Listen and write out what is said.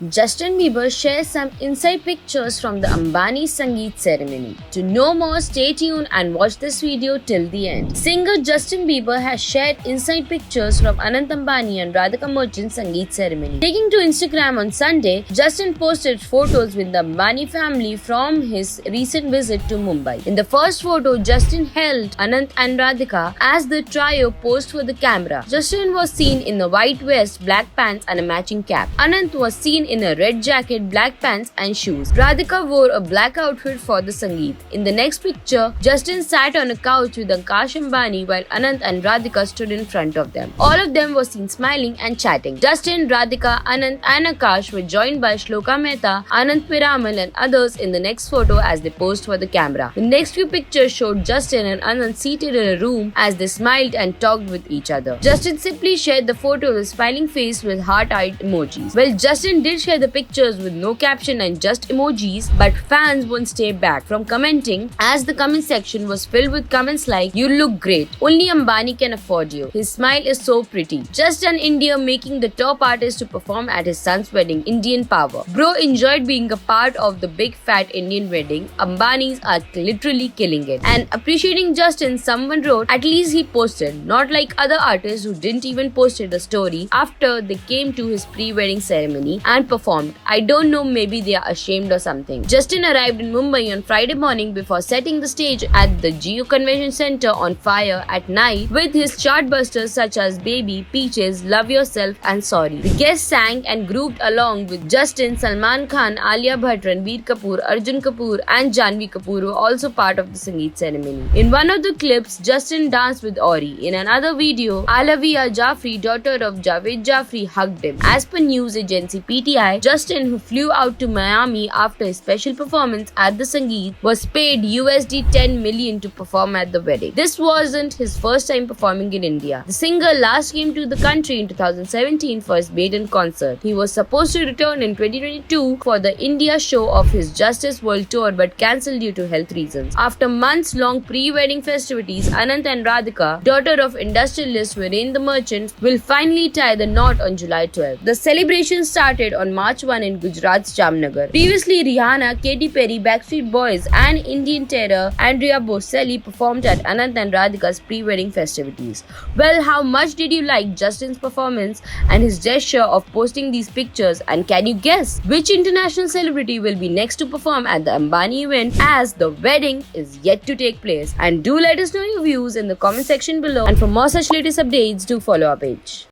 Justin Bieber shares some inside pictures from the Ambani Sangeet ceremony. To know more, stay tuned and watch this video till the end. Singer Justin Bieber has shared inside pictures from Anant Ambani and Radhika Merchant Sangeet ceremony. Taking to Instagram on Sunday, Justin posted photos with the Ambani family from his recent visit to Mumbai. In the first photo, Justin held Anant and Radhika as the trio posed for the camera. Justin was seen in a white vest, black pants and a matching cap. Anant was seen in a red jacket, black pants and shoes. Radhika wore a black outfit for the Sangeet. In the next picture, Justin sat on a couch with Akash Ambani while Anant and Radhika stood in front of them. All of them were seen smiling and chatting. Justin, Radhika, Anant and Akash were joined by Shloka Mehta, Anant Piramal and others in the next photo as they posed for the camera. The next few pictures showed Justin and Anant seated in a room as they smiled and talked with each other. Justin simply shared the photo with a smiling face with heart-eyed emojis. Well, Justin did share the pictures with no caption and just emojis, but fans won't stay back from commenting as the comment section was filled with comments like, "You look great. Only Ambani can afford you. His smile is so pretty. Just an India making the top artist to perform at his son's wedding. Indian power. Bro enjoyed being a part of the big fat Indian wedding. Ambanis are literally killing it." And appreciating Justin, someone wrote, "At least he posted, not like other artists who didn't even posted a story after they came to his pre-wedding ceremony and performed. I don't know, maybe they are ashamed or something." Justin arrived in Mumbai on Friday morning before setting the stage at the Geo Convention Center on fire at night with his chartbusters such as Baby, Peaches, Love Yourself and Sorry. The guests sang and grooved along with Justin, Salman Khan, Alia Bhatt, Ranbir Kapoor, Arjun Kapoor and Janhvi Kapoor were also part of the Sangeet ceremony. In one of the clips, Justin danced with Ori. In another video, Alavia Jafri, daughter of Javed Jafri, hugged him. As per news agency PTI, Justin, who flew out to Miami after his special performance at the Sangeet, was paid USD 10 million to perform at the wedding. This wasn't his first time performing in India. The singer last came to the country in 2017 for his maiden concert. He was supposed to return in 2022 for the India show of his Justice World Tour but cancelled due to health reasons. After months-long pre-wedding festivities, Anant and Radhika, daughter of industrialist Virendra Merchant, will finally tie the knot on July 12. The celebration started on March 1 in Gujarat's Jamnagar. Previously, Rihanna, Katy Perry, Backstreet Boys and Indian terror Andrea Bocelli performed at Anant and Radhika's pre-wedding festivities. Well, how much did you like Justin's performance and his gesture of posting these pictures, and can you guess which international celebrity will be next to perform at the Ambani event, as the wedding is yet to take place? And do let us know your views in the comment section below, and for more such latest updates, do follow our page.